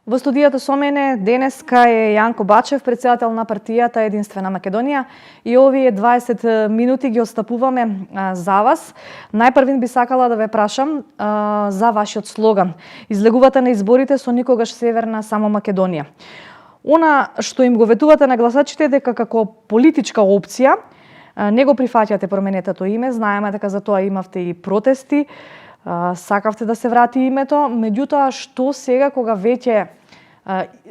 Во студијата со мене денеска е Јанко Бачев, председател на партијата Единствена Македонија, и овие 20 минути ги остапуваме за вас. Најпрвин би сакала да ве прашам за вашиот слоган. Излегувате на изборите со никогаш Северна, само Македонија. Она што им го ветувате на гласачите дека како политичка опција не го прифаќате променетото име, знаеме дека за тоа имавте и протести, сакавте да се врати името, меѓутоа што сега кога веќе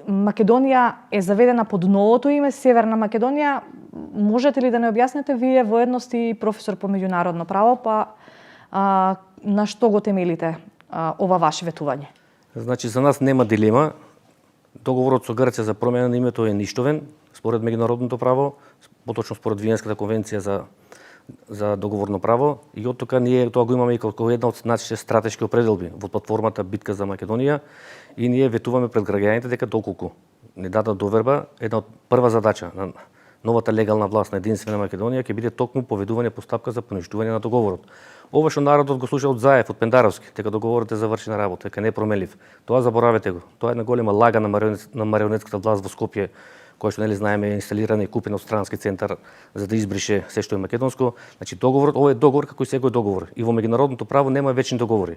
Македонија е заведена под новото име Северна Македонија, можете ли да не објасните вие воедност и професор по меѓународно право, па на што го темелите ова ваше ветување? Значи за нас нема дилема. Договорот со Грција за промена на името е ништовен според меѓународното право, поточно според Виенската конвенција за договорно право, и од тука ние тоа го имаме и како една од нашите стратешки определби во платформата Битка за Македонија, и ние ветуваме пред граѓаните дека доколку не дадат доверба, една од прва задача на новата легална власт на Единствена Македонија ќе биде токму поведување постапка за поништување на договорот. Ова што народот го слуша од Заев, од Пендаровски, дека договорот е завршена работа, дека не е променлив. Тоа заборавете го. Тоа е една голема лага на марионетската власт во Скопје, кој што нели знаеме е инсталирана и купена од странски центар за да избрише се што е македонско. Значи договорот, овој е договор како и секој договор. И во меѓународното право нема вечни договори.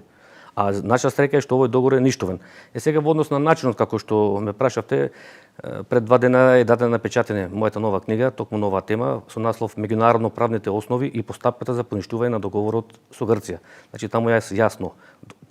А наша среќа е што овој договор е ништовен. Сега во однос на начинот како што ме прашавте, пред 2 дена е дадена на печатење мојата нова книга, токму нова тема со наслов Меѓународно правните основи и постапката за поништување на договорот со Грција. Значи таму јас јасно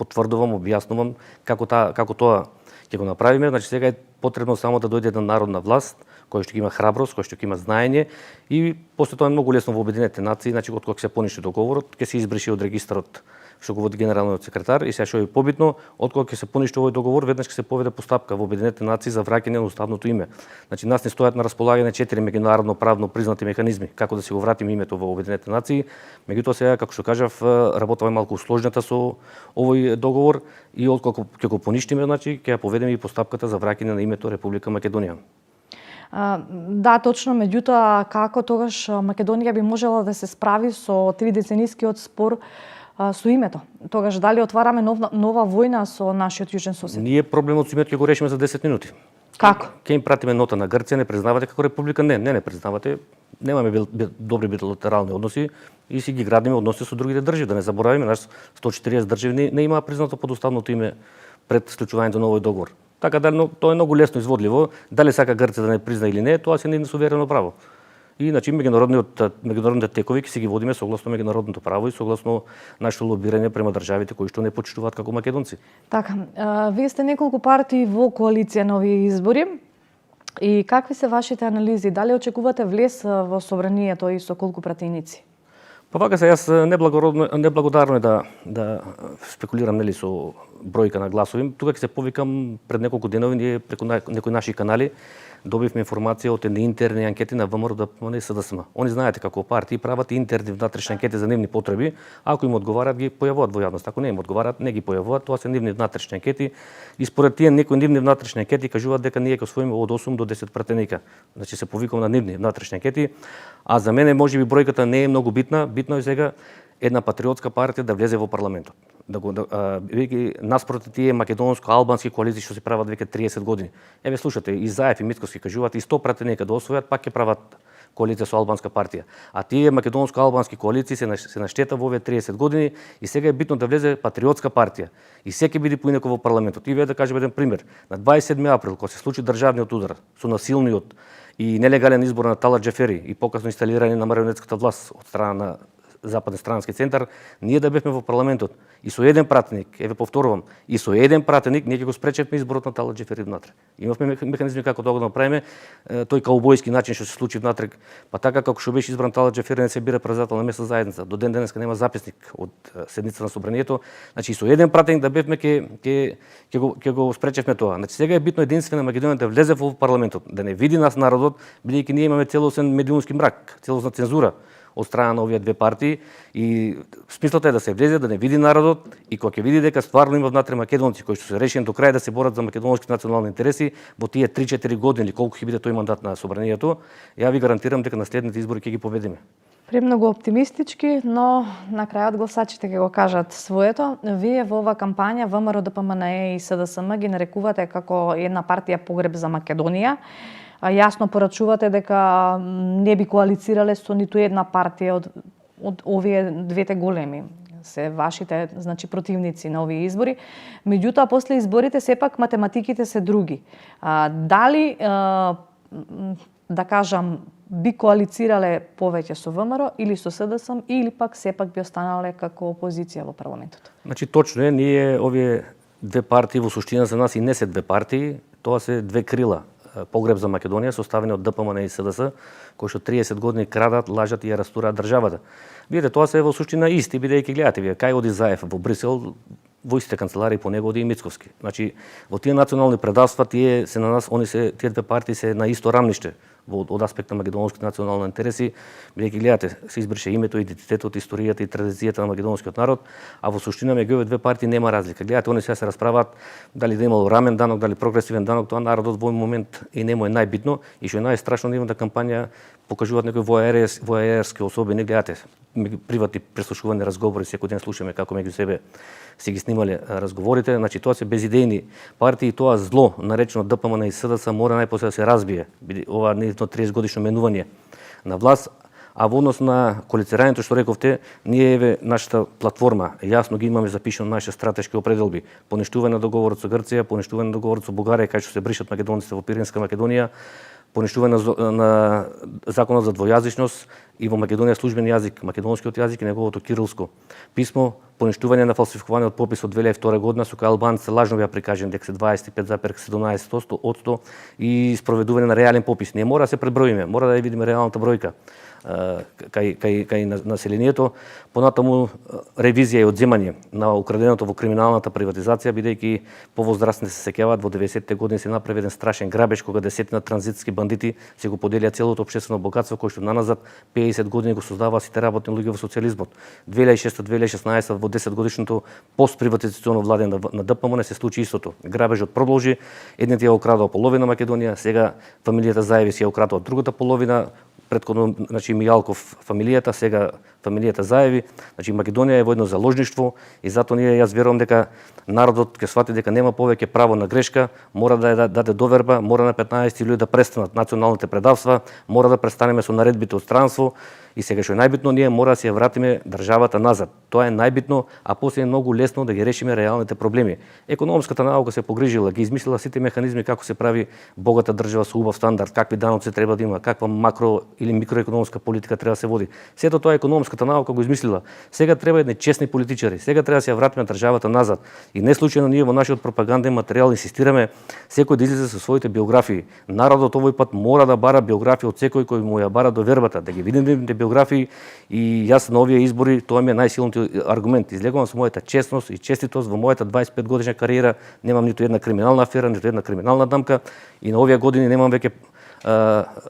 потврдувам, објаснувам како тоа ќе го направиме. Значи сега е потребно само да дојде една народна власт кој што има храброст, кој што има знаење, и после тоа е многу лесно во Обединетите нации, значи откога се поништи договорот, ќе се избрише од регистарот што го води генералниот секретар, и сега што е побитно, откога ќе се поништи овој договор, веднаш ќе се поведе постапка во Обединетите нации за враќање на уставното име. Значи нас не стојат на располагање 4 меѓународно правно признати механизми како да си го вратиме името во Обединетите нации, меѓутоа сега како што кажав, работава малку усложнета со овој договор, и откога ќе го поништиме, значи ќе ја поведеме и постапката за враќање на името Република Македонија. Да, точно, меѓутоа како тогаш Македонија би можела да се справи со 3-деценискиот спор со името? Тогаш дали отвараме нова војна со нашиот јужен сосед? Ние проблемот со името ќе го решиме за 10 минути. Како? Ќе им пратиме нота на Грција, не признавате како република? Не признавате. Немаме добри билатерални односи и си ги градиме односи со другите држави. Да не заборавиме, наш 140 држави не имаа признато подуставното име пред склучувањето на овој договор. Така да тоа е многу лесно изводливо, дали сака Грција да не призна или не, тоа се нивно суверено право. И значи меѓународните текови ќе си ги водиме согласно меѓународното право и согласно нашето лобирање према државите кои што не почитуваат како македонци. Така, вие сте неколку партии во коалиција на овие избори, и какви се вашите анализи? Дали очекувате влез во собранието и со колку пратеници? Па вака се, јас неблагодарно е да спекулирам нели со бројка на гласови. Тука ќе се повикам пред неколку денови, ние преку некои наши канали добивме информација од едни интерни анкети на ВМРО, ДПМН и СДСМ. Они знаете како партии прават интерни внатрешни анкети за нивни потреби, ако им одговарат ги појавуваат во јавност, ако не им одговарат не ги појавуваат, тоа се нивни внатрешни анкети, и според тие некои нивни внатрешни анкети кажуваат дека ние ќе освоиме од 8 до 10 пратеника. Значи се повикувам на нивни внатрешни анкети, а за мене можеби бројката не е многу битна, битно е сега една патриотска партија да влезе во парламентот. Веќе наспроти тие македонско-албански коалиции што се прават веќе 30 години. Еве слушате, и Заев и Мицковски кажуваат и 100 пратеника да освојат, пак ќе прават коалиција со албанска партија. А тие македонско-албански коалиции се на штета во овие 30 години, и сега е битно да влезе патриотска партија. И се ќе биде поинако во парламентот. И ве да кажем еден пример. На 27 април, кога се случи државниот удар со насилниот и нелегален избор на Талат Џафери и покасно инсталирање на марионетската власт од страна на Западен странски центар, ние да бевме во парламентот и со еден пратеник, еве повторувам, и со еден пратеник ние ќе го спречевме изборот на Талат Џафери внатре. Имавме механизми како тоа го направиме, тој каубојски начин што се случи внатре, па така како што беше избран Талат Џафери не се бира председател на местна заедница. До ден денеска нема записник од седница на собранието. Значи со еден пратеник да бевме ќе го спречевме тоа. Значи сега е битно Единствена Македонија да влезе во парламентот, да не види нас народот, бидејќи ние имаме целосен медиумски мрак, целосна цензура од страна на овие две партии, и смислот е да се влезе, да не види народот, и кога ќе види дека стварно има внатре македонци кои што се решени до крај да се борат за македонските национални интереси во тие 3-4 години или колку ќе биде тој мандат на собранието, ја ви гарантирам дека на следните избори ќе ги победиме. Премногу оптимистички, но на крајот гласачите ќе го кажат своето. Вие во ова кампања ВМРО, ДПМНЕ и СДСМ ги нарекувате како една партија погреб за Македонија. Јасно порачувате дека не би коалицирале со ниту една партија од овие двете големи. Се вашите, значи, противници на овие избори. Меѓутоа, после изборите сепак математиките се други. Дали, да кажам, би коалицирале повеќе со ВМРО или со СДСМ, или пак сепак би останале како опозиција во парламентот? Значи, точно е, ние овие две партии во суштина за нас и не се две партии, тоа се две крила. Погреб за Македонија, составени од ДПМН и СДС, кои што 30 години крадат, лажат и ја растураат државата. Видите, тоа се во суштина исти, бидејќи гледате вие, кај оди Заев во Брисел, во истите канцеларии по него оди и Мицковски. Значи, во тие национални предавства, тие се на нас, тие две партии се на исто рамниште од аспект на македонските национални интереси, бидејќи гледате, се избрише името, идентитетот, историјата и традицијата на македонскиот народ, а во суштина меѓу овие две партии нема разлика. Гледате, они сега се расправаат дали да имало рамен данок, дали прогресивен данок, тоа народот во овој момент и нему е најбитно, и што е најстрашно, нивната кампања покажуваат некои воаерски особи, не гледате, приватни преслушувани разговори, секој ден слушаме како меѓу себе си ги снимале разговорите, значи тоа се безидејни партии, тоа зло наречено ДПМН и СДС мора најпосле да се разбие. Ова не е 30 годишно менување на власт, а во однос на коалицирањето што рековте, ние еве нашата платформа, јасно ги имаме запишано нашите стратешки определби, поништување на договорот со Грција, поништување на договорот со Бугарија, кај што се бришат македонците во Пиринска Македонија, поништување на законот за двојазичност и во Македонија службен јазик, македонскиот јазик и неговото кирилско писмо, поништување на фалсификуваниот попис од 2002 година со кој албанците лажно беа прикажани дека се 25,17% и спроведување на реален попис. Ние мора да се преброиме, мора да ја видиме реалната бројка кај населението, понатаму ревизија и одземање на украденото во криминалната приватизација, бидејќи повозрастните се сеќаваат во 90-те години се направи еден страшен грабеж кога десетина транзитски бандити се го поделија целото општествено богатство кој што наназад 50 години го создаваа сите работни луѓе во социјализмот. 2006-2016 во 10 годишното постприватизационо владење на ДПМН се случи истото. Грабежот продолжи, едните ја украдоа половина Македонија, сега фамилијата Заеви си ја украдоа другата половина, претходно, значи Мијалков фамилијата, сега фамилијата Заеви. Значи Македонија е во едно заложништво и затоа јас верувам дека народот ќе свати дека нема повеќе право на грешка, мора да ја даде доверба, мора на 15 јули да престанат националните предавства, мора да престанеме со наредбите од странство и сега што е најбитно, ние мора да се ја вратиме државата назад. Тоа е најбитно, а после е многу лесно да ги решиме реалните проблеми. Економската наука се погрижила, ги измислила сите механизми како се прави богата држава со убав стандард, какви даноци треба да има, каква макро или микроекономска политика треба да се води. Сето тоа економската наука го измислила. Сега треба едни честни политичари. Сега треба да се ја вратиме државата назад. И не случајно ние во нашиот пропаганден материјал инсистираме секој да излезе со своите биографии. Народот овој пат мора да бара биографија од секој кој му ја бара довербата, да ги видиме биографии и јас на овие избори тоа ми е најсилниот аргумент. Излегувам со мојата честност и честитост во мојата 25 годишна кариера, немам ниту една криминална афера, ниту една криминална дамка и на овие години немам веќе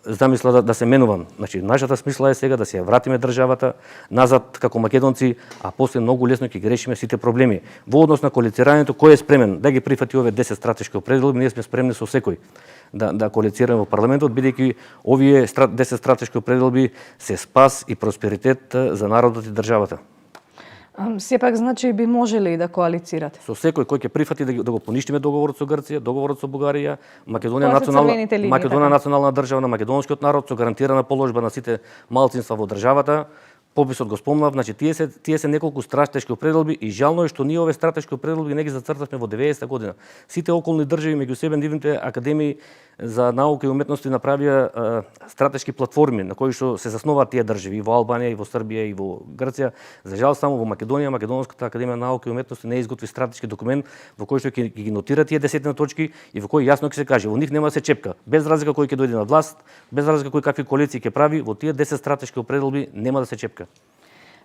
замисла да се менувам. Значи, нашата смисла е сега да се ја вратиме државата назад како македонци, а после многу лесно ќе ги решиме сите проблеми. Во однос на коалицирањето, кој е спремен да ги прифати овие 10 стратешки определби, ние сме спремни со секој да коалицираме во парламентот, бидејќи овие 10 стратешки определби се спас и просперитет за народот и државата. Сепак, значи, би можеле и да коалицирате? Со секој кој ќе прифати да го поништиме договорот со Грција, договорот со Бугарија, Македонија национална држава на македонскиот народ со гарантирана положба на сите малцинства во државата. Пописот го спомнав, значи тие се неколку стратешки определби и жално е што ние овие стратешки определби не ги зацртавме во 90-та година. Сите околни држави меѓу себе нивните академии за наука и уметности направија стратешки платформи на кои што се заснуваат тие држави и во Албанија, и во Србија, и во Грција. За жал само во Македонија, Македонската академија на наука и уметности не изготви стратешки документ во кој што ќе ги нотира тие 10 точки и во кој јасно ќе се каже, во нив нема да се чепка, без разлика кој ќе дојде на власт, без разлика кој какви коалиции ќе прави, во тие 10 стратешки определби нема да се чепка.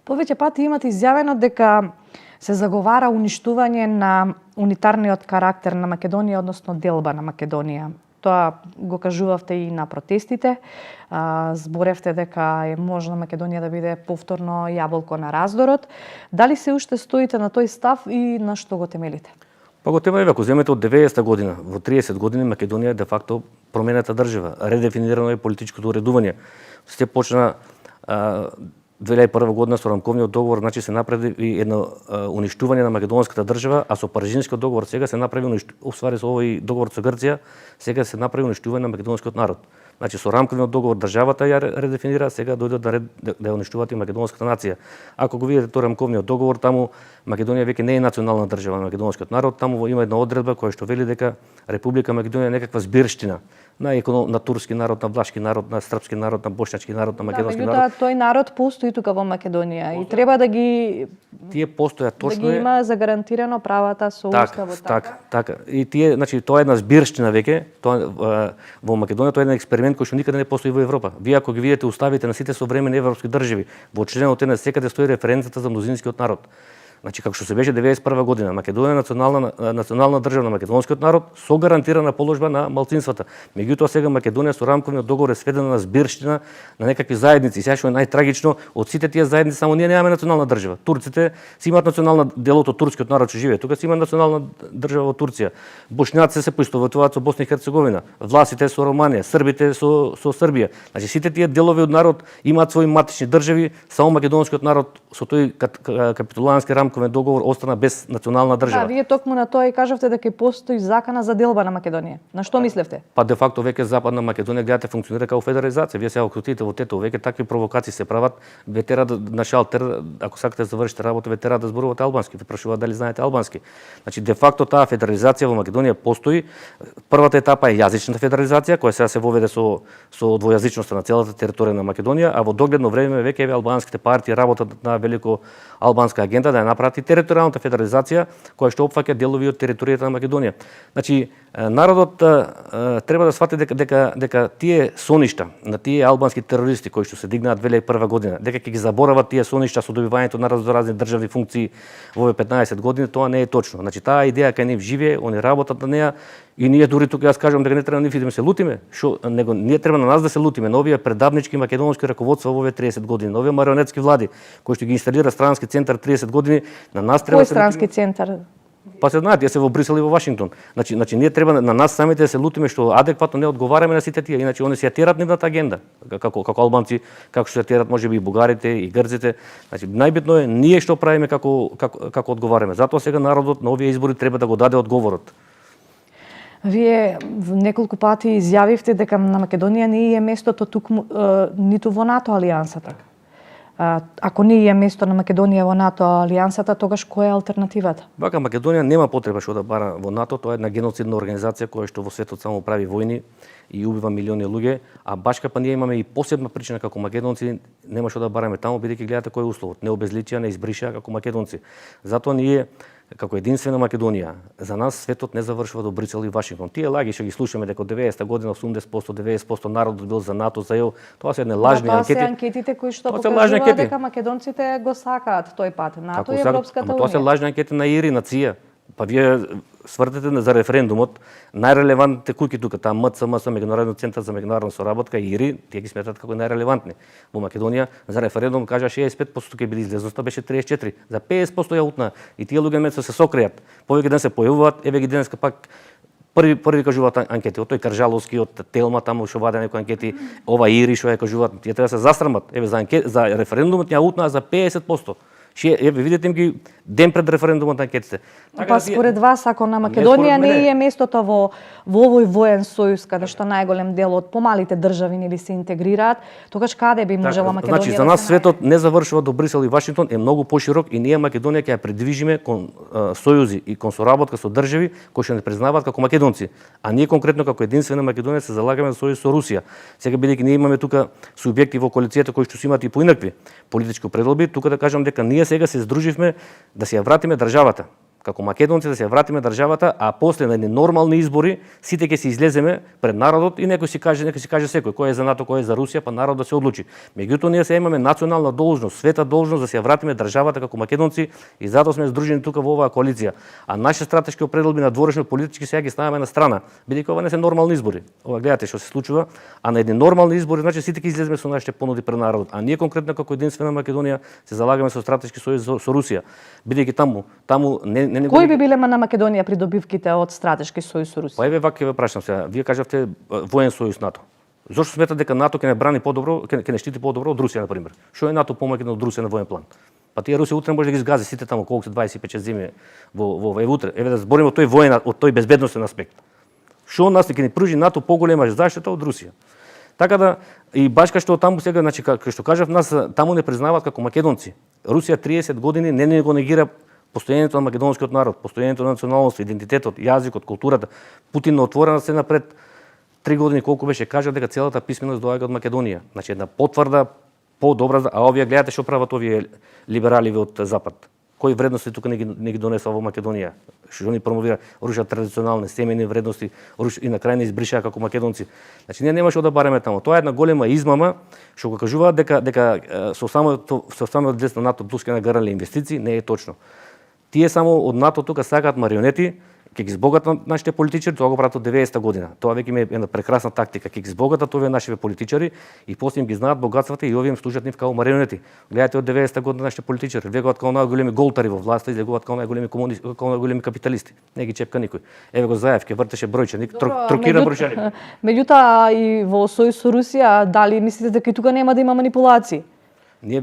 Повеќе пати имате изјавено дека се заговара уништување на унитарниот карактер на Македонија, односно делба на Македонија. Тоа го кажувавте и на протестите. Зборевте дека е можно Македонија да биде повторно јаболко на раздорот. Дали се уште стоите на тој став и на што го темелите? Па го темелиме, ако земете од 90-та година, во 30 години Македонија е де факто променета држава, редефинирано е политичкото уредување. Се почна 2001 година со рамковниот договор, значи се направи и едно уништување на македонската држава, а со Парижинскиот договор сега се направи со овој договор со Грција, сега се направи уништување на македонскиот народ. Значи со рамковниот договор државата ја редефинира, сега дојдат да ја уништуваат и македонската нација. Ако го видите тој рамковниот договор, таму Македонија веќе не е национална држава на македонскиот народ, таму има една одредба која што вели дека Република Македонија е некаква збирштина на турски народ, на влашки народ, на српски народ, на бошњачки народ, на македонски народ. Да, тој народ постои тука во Македонија и треба да ги тие постојат точно да ги има загарантирано правата со уставот. Така. И тие, значи тоа е една збирштина веќе, тоа во Македонија тоа е еден експеримент кој што никаде не постои во Европа. Вие ако ги видите уставите на сите современи европски држави, во членот на секаде стои референцата за мнозинскиот народ. Значи, како што се беше 91 година, Македонија национална држава на македонскиот народ со гарантирана положба на малцинствата. Меѓутоа сега Македонија со рамковниот договор е сведена на збирштина на некакви заедници. Сега што е најтрагично, од сите тие заедници само ние немаме национална држава. Турците си имаат национална, делот од турскиот народ што живее тука си има национална држава во Турција. Бошњаците се поистоветуваат со Босна и Херцеговина, власите со Романија, србите со Србија. Значи сите тие делови од народ имаат своји матични држави, само македонскиот народ со тој капитулантски рамковен договор остана без национална држава. Да, вие токму на тоа и кажавте дека постои закана за делба на Македонија. На што мислевте? Па де факто веќе Западна Македонија гледате функционира како федерализација. Вие сега крутите во тето, веќе такви провокации се прават, ве тера на шалтер, ако сакате да завршите работа, ве тера да зборувате албански, ве прашуваат дали знаете албански. Значи де факто таа федерализација во Македонија постои. Првата етапа е јазичната федерализација, која сега се воведе со двојазичноста на целата територија на Македонија, а во догледно време веќе албанските партии работат на велико албанска агенда да ја направат и територијалната федерализација која што опфаќа делови од територијата на Македонија. Значи народот треба да свати дека тие соништа на тие албански терористи кои што се дигнаат 2001 година, дека ќе ги заборават тие соништа со добивањето на разни државни функции во овие 15 години, тоа не е точно. Значи таа идеја кај нив живее, они работат на неа и ние дури тука јас кажам дека не треба нив да се лутиме, него ние треба на нас да се лутиме, на овие предавнички македонски раководства во овие 30 години, на овие марионетски влади кои што ги инсталира странски центар 30 години, на нас треба Кој странски центар? Па се знаат, се во Брисел и во Вашингтон. Значи ние треба на нас самите да се лутиме што адекватно не одговараме на сите тие, иначе они се ја терат нивната агенда. Како албанци, како што се терат можеби и бугарите и грците. Значи најбитно е ние што правиме како одговараме. Затоа сега народот на овие избори треба да го даде одговорот. Вие неколку пати изјавивте дека на Македонија не е местото тук ниту во НАТО алијансата. Ако не е место на Македонија во НАТО алијансата, тогаш која е алтернативата? Вака Македонија нема потреба што да бара во НАТО, тоа е една геноцидна организација која што во светот само прави војни и убива милиони луѓе, а баш па ние имаме и посебна причина како македонци, нема што да бараме таму бидејќи гледате кој е условот, не обезличија, не избриша како македонци. Затоа ние како единствена Македонија, за нас светот не завршува до Брисел и Вашингтон. Тие лаги што ги слушаме дека 90-та година 80%, 90% народот бил за НАТО, за ЕУ, тоа се едни лажни анкети. Тоа се анкетите кои што покажуваат дека македонците го сакаат тој пат, НАТО и Европската унија. Тоа се лажни анкети на ИРИ, на ЦИА. Па вие свртете за референдумот, најрелевантните куќи тука, таа МЦМС, Меѓународниот центар за меѓународна соработка и ИРИ, тие ги сметат како најрелевантни. Во Македонија за референдум кажа 65% ќе биде излезноста, беше 34, за 50% ја утна и тие луѓе меѓу се сокреат. Повеќе ден се појавуваат, еве ги денеска пак први кажуваат анкети, од тој Каржаловски, од Телма таму што ваде некои анкети, ова ИРИ што ја кажуваат, тие треба да се засрамат. Еве за референдумот ја утнаа за 50%. Еве видите им ги ден пред референдумот на анкетите. Па според вас, ако на Македонија не е местото во овој воен сојуз каде што најголем дел од помалите држави нели се интегрираат, тогаш каде би можела Македонија? Значи за нас светот не завршува до Брисел и Вашингтон, е многу поширок и ние Македонија ќе ја придвижиме кон сојузи и кон соработка со држави кои што не признаваат како македонци, а ние конкретно како единствена Македонија се залагаме за сојуз со Русија. Сега бидејќи ние имаме тука субјекти во коалицијата кои што си имаат и поинакви политички пределби, тука да кажам дека ние сега се здруживме да се ја вратиме државата. Како македонци да се вратиме државата, а после на едни нормални избори сите ќе се излеземе пред народот и некој си каже секој кој е за НАТО, кој е за Русија, па народот да се одлучи. Меѓутоа ние се имаме национална должност, света должност да се вратиме државата како македонци и затоа сме здружени тука во оваа коалиција. А нашите стратешки определби на дворешно политички сега ги ставаме на страна, бидејќи ова не се нормални избори. Ова гледате што се случува, а на едни нормални избори значи сите ќе излеземе со нашите понуди пред народот. А ние конкретно како единствена Македонија се залагаме со стратешки сојуз со Русија, бидејќи таму не Кои би биле на Македонија придобивките од стратешки сојуз со Русија? Па еве вака ве прашам сега. Вие кажавте воен сојуз НАТО. Зошто сметат дека НАТО ќе не брани подобро, ќе не штити подобро од Русија на пример? Што е НАТО помаќа од Русија на воен план? Па тие Русија утре може да ги згази сите таму колку се 25 земји во утре. Еве да збориме од тој воен, од тој безбедносен аспект. Што нас ќе ни пружи НАТО поголема заштита од Русија. Така да и баш кај што таму сега, значи како што кажав, нас таму не признаваат како македонци. Русија 30 години не го негира постоењето на македонскиот народ, постоењето на националноста, идентитетот, јазикот, културата. Путин на отворена сцена пред 3 години колку беше кажа дека целата писменост доаѓа од Македонија. Значи една потврда по-добра, а овие гледате што прават овие либерали од запад. Кои вредности тука не ги донесува во Македонија? Што они промовира, рушат традиционални семејни вредности, и на крај не избришаа како македонци. Значи ние немаше да бареме таму. Тоа е една голема измама што го кажуваат дека со самото дес на НАТО плюс ќе нагарале инвестиции, не е точно. Тие само од НАТО тука сакаат марионети, ќе ги збогатат нашите политичари, тоа го прават од 90-та година. Тоа веќе е една прекрасна тактика, ќе ги збогатат овие нашите политичари и после им ги знаат богатствата и овие им служат нив како марионети. Гледате од 90-та година нашите политичари, влегуваат како најголеми голтари во власта, излегуваат како најголеми комунисти, како најголеми капиталисти. Не ги чепка никој. Еве го Заев ќе вртеше бројче, трокира бројчани. Меѓутоа и во сојуз со Русија, дали мислите дека и тука нема да има манипулации? Ние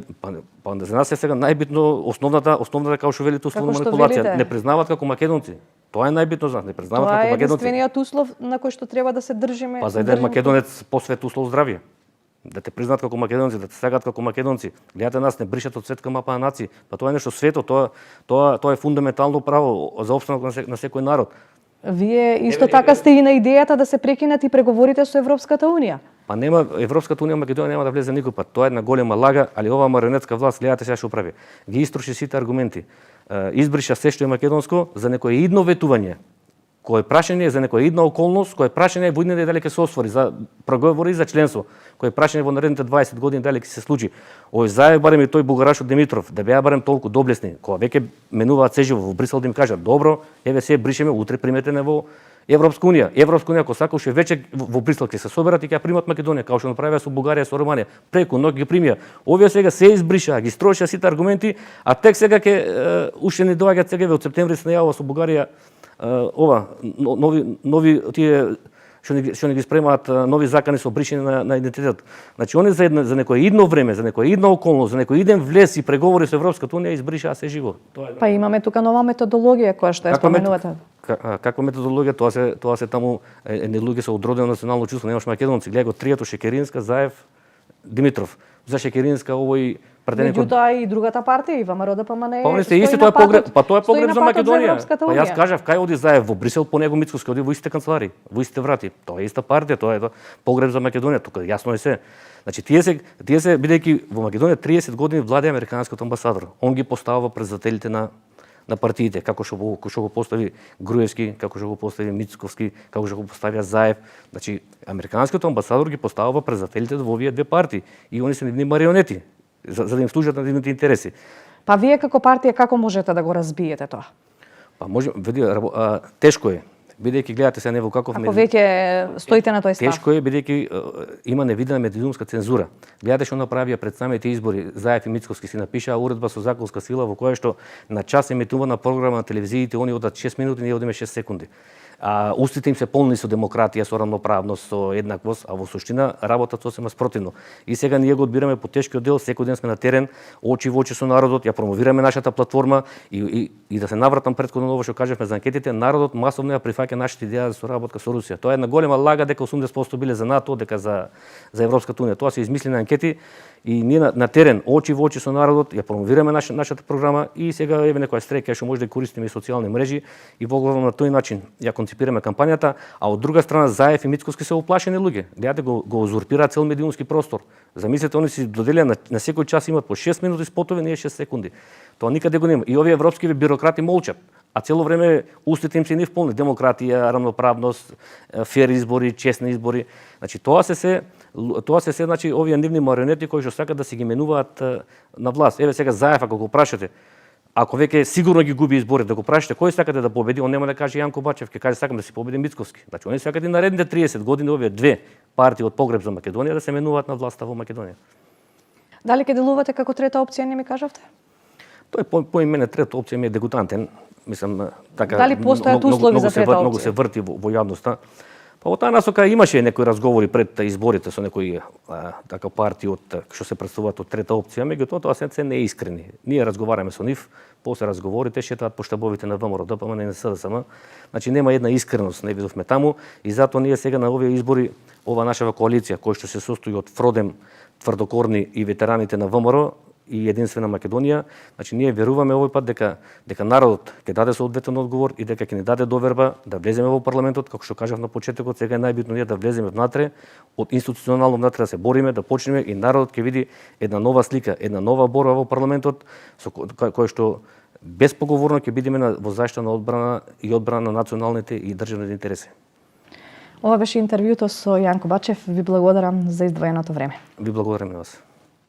па за нас е сега најбитно основната како што велите условна манипулација. Не признаваат како македонци. Тоа е најбитно за нас, не признаваат како македонци. Тоа е единствениот услов на кој што треба да се држиме. Па за еден македонец посвет услов здравје. Да те признаат како македонци, да те сакаат како македонци. Гледате нас не бришат од светска мапа на нации. Па тоа е нешто свето, тоа е фундаментално право за опстанок на секој народ. Вие исто така сте и на идејата да се прекинат и преговорите со Европската унија. Па нема Европската унија, Македонија нема да влезе никој пат. Тоа е една голема лага, али оваа марионетска власт гледате сега што прави. Ги истроши сите аргументи. Избриша се што е македонско за некое идно ветување. Кое прашање за некоја идна околност, кое прашање во идните дали ќе се оствари за проговори за членство, кое прашање во наредните 20 години дали ќе се случи. Овој Заев барем и тој бугарашот Димитров, да беа барем толку доблесни, кога веќе менуваат сеживо во Брисел да им кажат добро, еве се бришеме, утре примете не во Европска унија. Европска унија ако сака уште веќе во Брисел ќе се соберат и ќе примат Македонија, како што направија со Бугарија, со Романија, преку ноќ ги примија. Овие сега се избришаа, ги строшија сите аргументи, а тек сега ќе уште не доаѓаат сега од септември се најавува со Бугарија нови тие што не ги спремаат нови закани со бришење на идентитет. Значи они за некое идно време, за некоја идна околност, за некој иден влез и преговори со Европската унија избришаа се живо. Па имаме тука нова методологија која што ја споменувате. Каква методологија? Тоа се таму не луѓе со одродено национално чувство, немаш македонци. Гледај го трието Шекеринска, Заев, Димитров. За Шекеринска овој Меѓутоа и другата партија, и ВМРО ДПМН. Па сте исти, тоа е погреб, па тоа е погреб за Македонија. Па јас кажав кај оди Заев во Брисел, по него Мицкоски оди во истите канцелари, во истите врати. Тоа е иста партија, тоа е погреб за Македонија, тука јасно е се. Значи тие се бидејќи во Македонија 30 години владе американскиот амбасадор. Он ги поставува председателите на партиите, како што го постави Груевски, како што го постави Мицковски, како што го поставија Заев. Значи американскиот амбасадор ги поставува председателите во овие две партии и они се нивни марионети за да им служат на нивните интереси. Па вие како партија како можете да го разбиете тоа? Па може, тешко е. Бидејќи гледате се не во каков Ако веќе стоите на тој став. Тешко е бидејќи има невидена медиумска цензура. Гледате што направија пред самите избори, Заев и Мицковски си напишаа уредба со законска сила во која што на час емитувана програма на телевизиите, они одат 6 минути, ние одиме 6 секунди. Устите им се полни со демократија, со рамноправност, со еднаквост, а во суштина работат сосема спротивно. И сега ние го одбираме по тешкиот дел, секој ден сме на терен, очи во очи со народот, ја промовираме нашата платформа и да се навратам претходно ово што кажавме за анкетите, народот масовно ја прифаќа нашите идеја за соработка со Русија. Тоа е една голема лага дека 80% биле за НАТО, дека за Европската унија. Тоа се измислени анкети и ние на терен, очи во очи со народот, ја промовираме нашата програма и сега еве некоја стрека што може да користиме и социјални мрежи и во главно на тој начин ја концепираме кампањата, а од друга страна Заев и Мицковски се уплашени луѓе. Гледате го узурпираат цел медиумски простор. Замислете, они си доделија на секој час имаат по 6 минути спотови, ние 6 секунди. Тоа никаде го нема. И овие европски бирократи молчат, а цело време устите им се нив полни демократија, рамноправност, фер избори, честни избори. Значи тоа се значи овие нивни марионети кои што сакат да се ги менуваат на власт. Еве сега Заев ако го прашате, ако веќе сигурно ги губи изборите, да го прашате кој сакате да победи, он нема да каже Јанко Бачев, ќе каже сакам да си победи Мицковски. Значи они сакат и наредните 30 години овие две партии од погреб за Македонија да се менуваат на власта во Македонија. Дали ќе делувате како трета опција, не ми кажавте? Тој по мене трета опција ми е дегутантен. Мислам така. Дали постојат услови за трета опција? Многу се врти во јавноста. Па во таа насока имаше некои разговори пред изборите со некои така партии што се представуваат од трета опција, меѓутоа тоа се не е искрени. Ние разговараме со нив, после разговорите шетаат по штабовите на ВМРО, ДПМН и СДСМ. Значи нема една искреност, не видовме таму и затоа ние сега на овие избори, ова нашава коалиција која што се состои од Фродем, Тврдокорни и ветераните на ВМРО и Единствена Македонија, значи ние веруваме овој пат дека народот ќе даде соодветен одговор и дека ќе ни даде доверба да влеземе во парламентот, како што кажав на почетокот, сега е најбитно ние да влеземе внатре, од институционално внатре да се бориме, да почнеме и народот ќе види една нова слика, една нова борба во парламентот со кој што безпоговорно ќе бидеме во заштита на одбрана на националните и државните интереси. Ова беше интервјуто со Јанко Бачев. Ви благодарам за издвоеното време. Ви благодарам на вас.